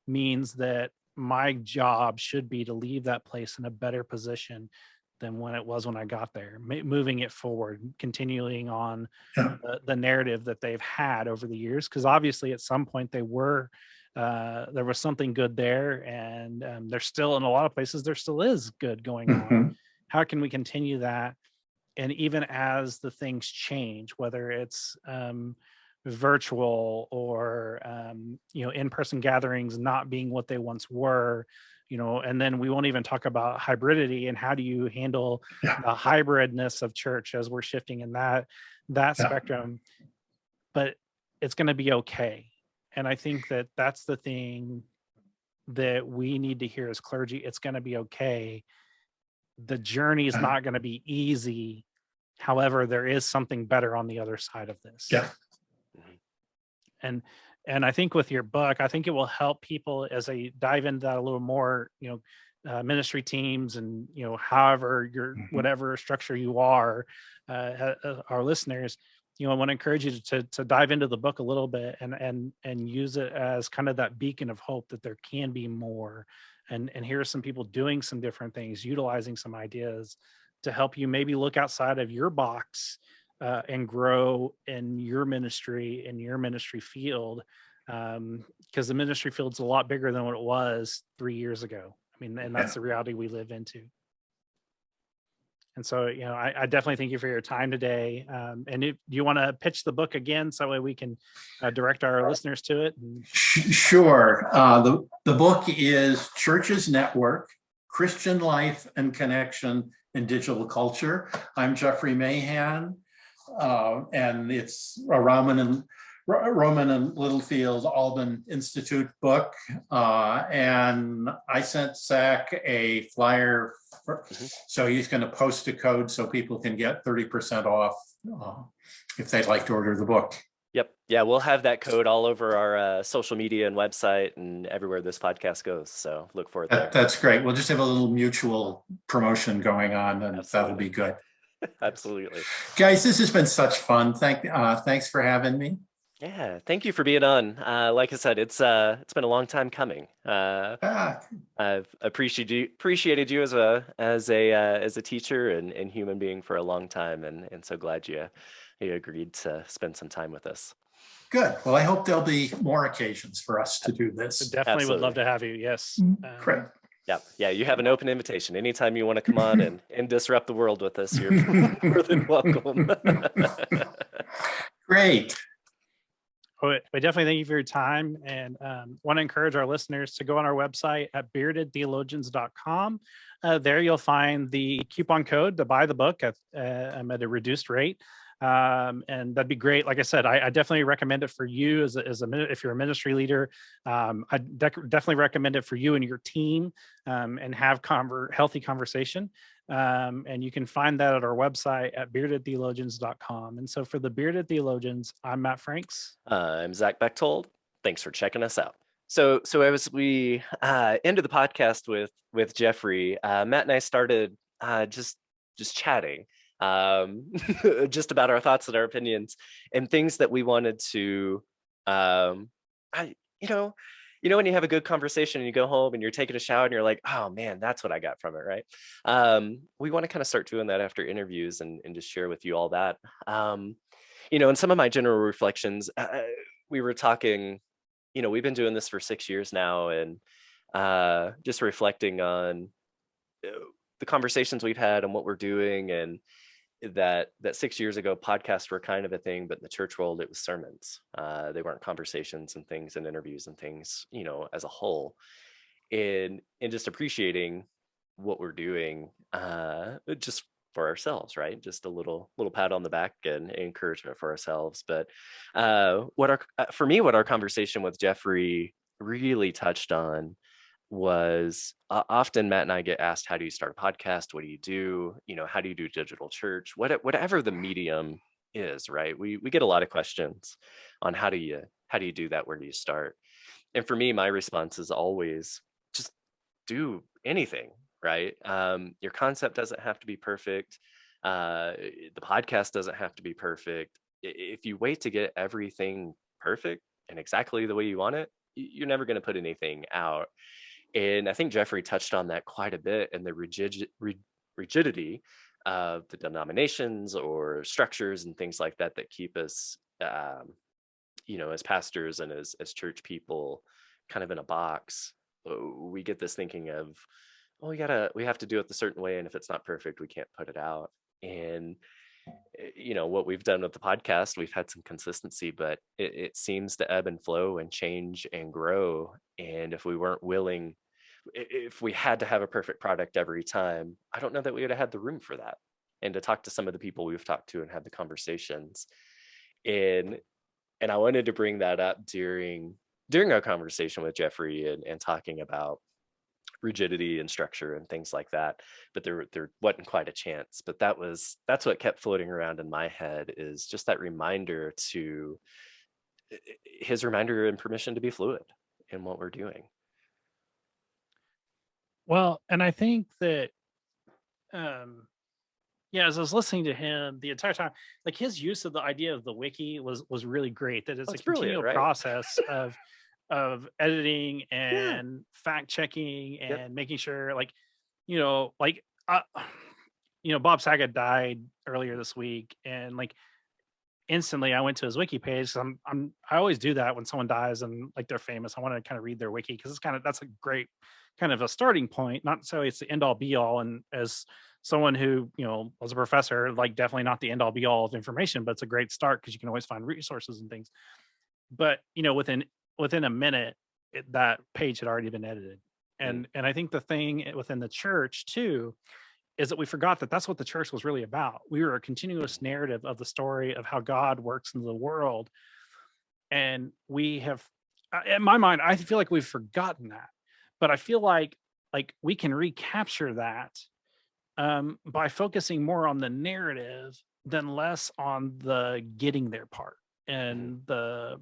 means that my job should be to leave that place in a better position than when it was when I got there, moving it forward, continuing on the narrative that they've had over the years. Because obviously at some point there was something good there, and there's still, in a lot of places, there still is good going on. How can we continue that? And even as the things change, whether it's virtual or in-person gatherings not being what they once were, and then we won't even talk about hybridity and how do you handle the hybridness of church as we're shifting in that spectrum. But it's going to be okay. And I think that that's the thing that we need to hear as clergy. It's going to be okay. The journey is not going to be easy. However, there is something better on the other side of this. And I think with your book, I think it will help people as they dive into that a little more, ministry teams and, however your whatever structure you are, our listeners, I want to encourage you to dive into the book a little bit and use it as kind of that beacon of hope that there can be more. And here are some people doing some different things, utilizing some ideas to help you maybe look outside of your box and grow in your ministry field, because the ministry field's a lot bigger than what it was 3 years ago. I mean, and that's the reality we live into. And so, I definitely thank you for your time today. And if you want to pitch the book again, so that way we can direct our listeners to it. Sure. The book is Church's Network, Christian Life and Connection in Digital Culture. I'm Jeffrey Mahan. And it's a Roman and Littlefield Alban Institute book. And I sent Zach a flyer, so he's going to post a code so people can get 30% off if they'd like to order the book. Yep. Yeah, we'll have that code all over our social media and website and everywhere this podcast goes. So look forward to that. That's great. We'll just have a little mutual promotion going on, and that'll be good. Absolutely. Guys, this has been such fun. Thanks for having me. Yeah, thank you for being on. Like I said, it's been a long time coming. I've appreciated you as a teacher and human being for a long time, and so glad you agreed to spend some time with us. Good. Well, I hope there'll be more occasions for us to do this. Definitely Absolutely. Would love to have you. Yes. Great. Yeah, you have an open invitation. Anytime you want to come on and disrupt the world with us, you're more than welcome. Great. We definitely thank you for your time, and want to encourage our listeners to go on our website at beardedtheologians.com. There you'll find the coupon code to buy the book at a reduced rate. And that'd be great. Like I said, I definitely recommend it for you if you're a ministry leader. I definitely recommend it for you and your team, and have healthy conversation. And you can find that at our website at beardedtheologians.com. And so for the Bearded Theologians, I'm Matt Franks. I'm Zach Bechtold. Thanks for checking us out. So as we ended the podcast with Jeffrey, Matt and I started just chatting, just about our thoughts and our opinions and things that we wanted to, when you have a good conversation and you go home and you're taking a shower and you're like, oh man, that's what I got from it, right? We want to kind of start doing that after interviews and just share with you all that. And some of my general reflections, we were talking, we've been doing this for 6 years now, and just reflecting on the conversations we've had and what we're doing, and that 6 years ago podcasts were kind of a thing, but in the church world it was sermons. They weren't conversations and things and interviews and things, as a whole. And just appreciating what we're doing, just for ourselves, right? Just a little pat on the back and encouragement for ourselves. But what our conversation with Jeffrey really touched on was, often Matt and I get asked, how do you start a podcast? What do you do? How do you do digital church? Whatever the medium is, right? We get a lot of questions on how do you do that? Where do you start? And for me, my response is always just do anything, right? Your concept doesn't have to be perfect. The podcast doesn't have to be perfect. If you wait to get everything perfect and exactly the way you want it, you're never going to put anything out. And I think Jeffrey touched on that quite a bit, and the rigidity of the denominations or structures and things like that keep us, as pastors and as church people, kind of in a box. We get this thinking of, we have to do it the certain way, and if it's not perfect, we can't put it out. And what we've done with the podcast, we've had some consistency, but it seems to ebb and flow and change and grow. And if we had to have a perfect product every time, I don't know that we would have had the room for that. And to talk to some of the people we've talked to and had the conversations, and I wanted to bring that up during our conversation with Jeffrey and talking about rigidity and structure and things like that. But there wasn't quite a chance. But that's what kept floating around in my head, is just that reminder his reminder and permission to be fluid in what we're doing. Well, and I think that, as I was listening to him the entire time, like his use of the idea of the wiki was really great. That it's a continual process of editing and fact checking and making sure, Bob Saget died earlier this week, and instantly I went to his wiki page. I always do that when someone dies and they're famous. I want to kind of read their wiki, because that's a great kind of a starting point. Not necessarily it's the end all be all. And as someone who, was a professor, definitely not the end all be all of information, but it's a great start, because you can always find resources and things. But, within a minute, that page had already been edited. And I think the thing within the church too, is that we forgot that that's what the church was really about. We were a continuous narrative of the story of how God works in the world. And we have, in my mind, I feel like we've forgotten that. But I feel like we can recapture that by focusing more on the narrative than less on the getting there part. And the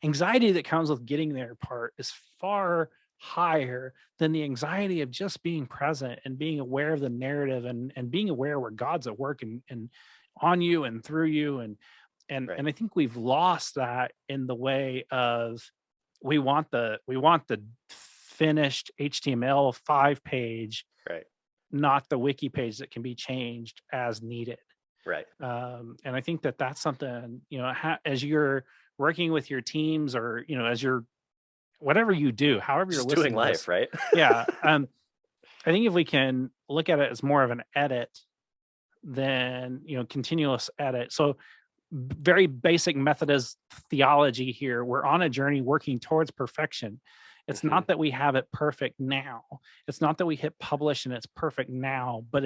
anxiety that comes with getting there part is far higher than the anxiety of just being present and being aware of the narrative and being aware where God's at work and on you and through you. And I think we've lost that in the way of, we want the finished HTML5 page, right? Not the wiki page that can be changed as needed. Right. And I think that's something, as you're working with your teams, or, as you're, whatever you do, however you're doing life, right? Yeah. I think if we can look at it as more of an edit than, continuous edit. So very basic Methodist theology here. We're on a journey working towards perfection. It's not that we have it perfect now. It's not that we hit publish and it's perfect now, but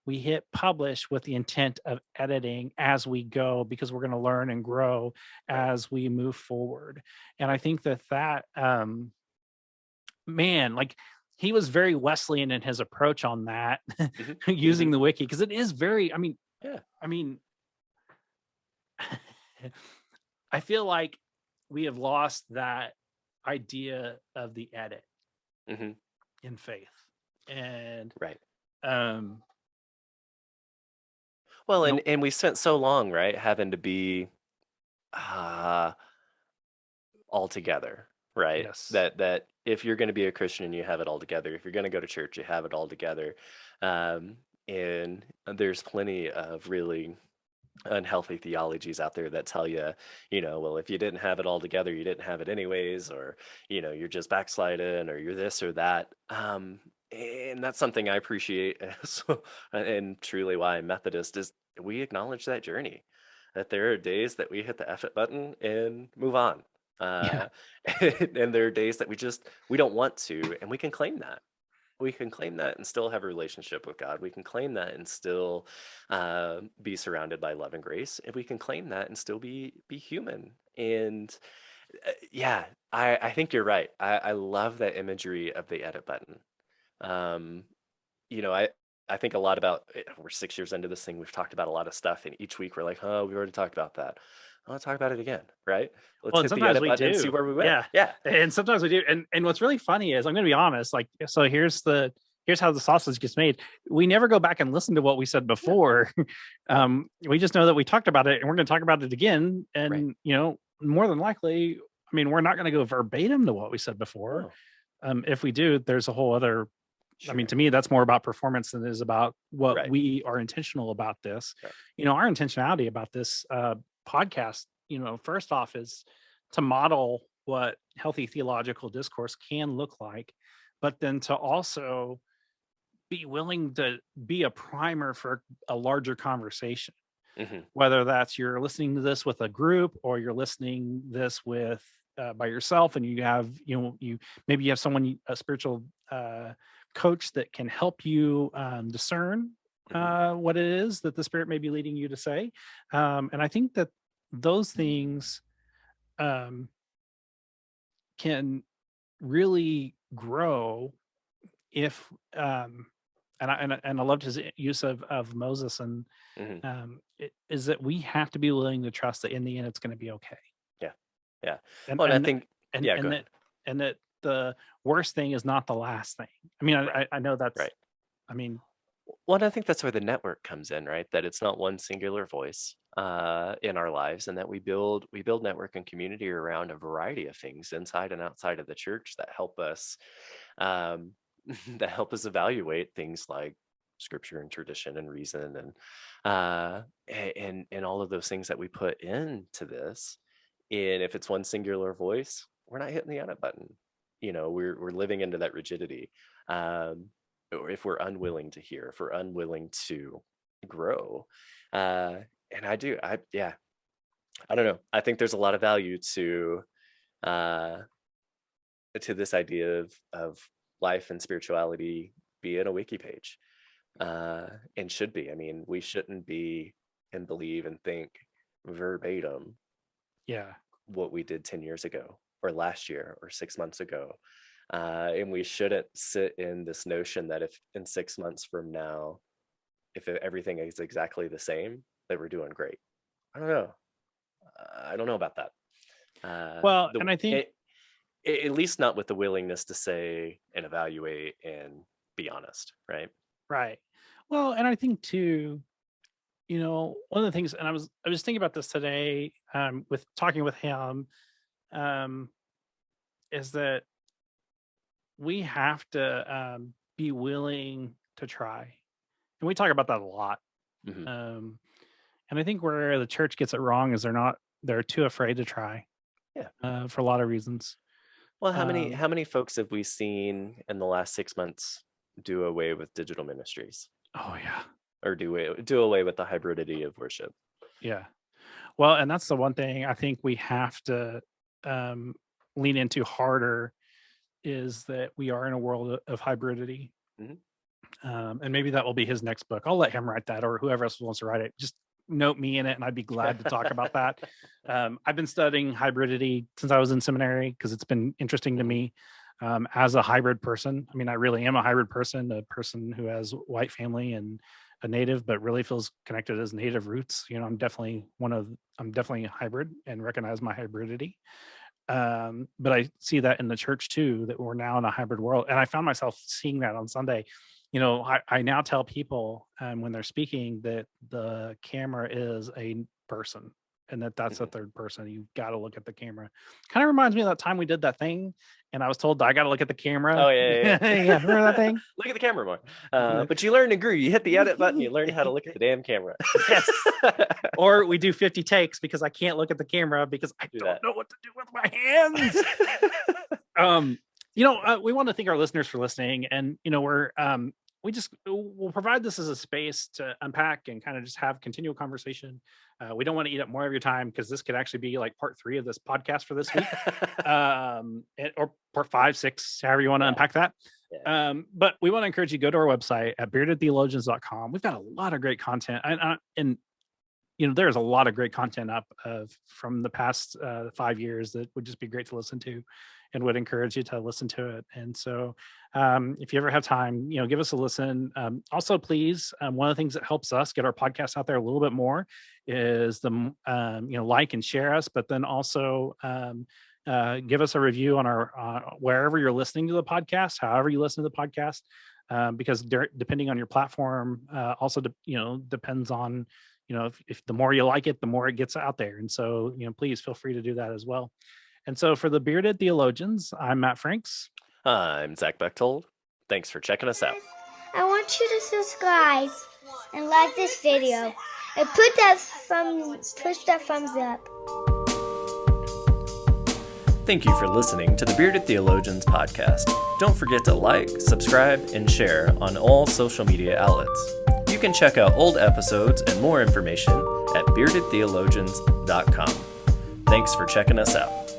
we hit publish with the intent of editing as we go, because we're going to learn and grow as we move forward. And I think that he was very Wesleyan in his approach on that, Mhm. using Mhm. the wiki, because it is very, Yeah. I feel like we have lost that idea of the edit Mhm. in faith. And Right. um Well, you know, and we spent so long, right, having to be uh all together, right? yes. That if you're going to be a Christian, you have it all together. If you're going to go to church, you have it all together. And there's plenty of really unhealthy theologies out there that tell you, well, if you didn't have it all together, you didn't have it anyways, or you're just backsliding, or you're this or that. And that's something I appreciate, and truly why I'm Methodist is we acknowledge that journey, that there are days that we hit the F it button and move on. Yeah. Uh, and there are days that we don't want to, and we can claim that. We can claim that and still have a relationship with God. We can claim that and still be surrounded by love and grace. And we can claim that and still be human. And yeah, I think you're right. I love that imagery of the edit button. Um, I think a lot about we're 6 years into this thing. We've talked about a lot of stuff, and each week we're like, oh, we've already talked about that. I'll talk about it again, right? Let's Well, and hit the sometimes edit we button and see do. where we went. Yeah. Yeah. And sometimes we do. And what's really funny is, I'm going to be honest, like, so here's how the sausage gets made. We never go back and listen to what we said before. We just know that we talked about it, and we're going to talk about it again. And, Right. more than likely, we're not going to go verbatim to what we said before. Oh, If we do, there's a whole other, sure. to me, that's more about performance than it is about what Right. we are intentional about this. Right. Our intentionality about this podcast, first off, is to model what healthy theological discourse can look like, but then to also be willing to be a primer for a larger conversation. Hmm. Whether that's you're listening to this with a group, or you're listening this with by yourself, and you have you maybe you have someone, a spiritual coach, that can help you discern what it is that the Spirit may be leading you to say. And I think that those things can really grow if and I loved his use of Moses, and Hmm. is that we have to be willing to trust that in the end it's going to be okay. Yeah. Yeah. and Well, and I and think, and yeah, go and ahead. that and that the worst thing is not the last thing. Right. I know that's, Right. I mean, Well, and I think that's where the network comes in, right? That it's not one singular voice in our lives, and that we build network and community around a variety of things inside and outside of the church that help us um, that help us evaluate things like scripture and tradition and reason and all of those things that we put into this. And if it's one singular voice, we're not hitting the edit button. We're living into that rigidity. Um, or if we're unwilling to hear, if we're unwilling to grow. Uh, and yeah, I don't know. I think there's a lot of value uh, to this idea of life and spirituality being a wiki page, and should be. I mean, we shouldn't be and believe and think verbatim yeah, what we did 10 years ago or last year or 6 months ago. And we shouldn't sit in this notion that if in 6 months from now, if everything is exactly the same, that we're doing great. I don't know. I don't know about that. well, and I think, At least not with the willingness to say and evaluate and be honest, right? right. Well, and I think too, one of the things, and I was thinking about this today, with talking with him, um, is that we have to be willing to try, and we talk about that a lot. Hmm. Um, and I think where the church gets it wrong is they're too afraid to try, Yeah. for a lot of reasons. Well, how many Um, how many folks have we seen in the last 6 months do away with digital ministries, oh yeah, or do away with the hybridity of worship? yeah. Well, and that's the one thing I think we have to um, lean into harder, is that we are in a world of hybridity. Mhm. And maybe that will be his next book. I'll let him write that, or whoever else wants to write it. Just note me in it, and I'd be glad to talk about that. I've been studying hybridity since I was in seminary because it's been interesting to Mhm. me. as a hybrid person. I mean, I really am a hybrid person, a person who has white family and a native, but really feels connected as native roots. You know, I'm definitely a hybrid and recognize my hybridity. But I see that in the church too, that we're now in a hybrid world. And I found myself seeing that on Sunday. You know, I now tell people when they're speaking that the camera is a person and that's a third person. You've got to look at the camera. Kind of reminds me of that time we did that thing and I was told I got to look at the camera. Oh, yeah. Yeah, remember that thing? Look at the camera more. But you learn to groove. You hit the edit button, you learn how to look at the damn camera. Yes. Or we do 50 takes because I can't look at the camera because I don't know what to do with my hands. We want to thank our listeners for listening. And, you know, we'll provide this as a space to unpack and kind of just have continual conversation. We don't want to eat up more of your time because this could actually be like part 3 of this podcast for this week, or part 5, 6, however you want to unpack that. Yeah. But we want to encourage you to go to our website at beardedtheologians.com. We've got a lot of great content, and you know, there's a lot of great content up from the past 5 years that would just be great to listen to, and would encourage you to listen to it. And so if you ever have time, you know, give us a listen. Also, please, one of the things that helps us get our podcast out there a little bit more is like and share us, but then also give us a review on our wherever you're listening to the podcast, however you listen to the podcast, because depending on your platform, also depends on, you know, if the more you like it, the more it gets out there. And so, you know, please feel free to do that as well. And so for the Bearded Theologians, I'm Matt Franks. I'm Zach Bechtold. Thanks for checking us out. I want you to subscribe and like this video and push that thumbs up. Thank you for listening to the Bearded Theologians podcast. Don't forget to like, subscribe, and share on all social media outlets. You can check out old episodes and more information at beardedtheologians.com. Thanks for checking us out.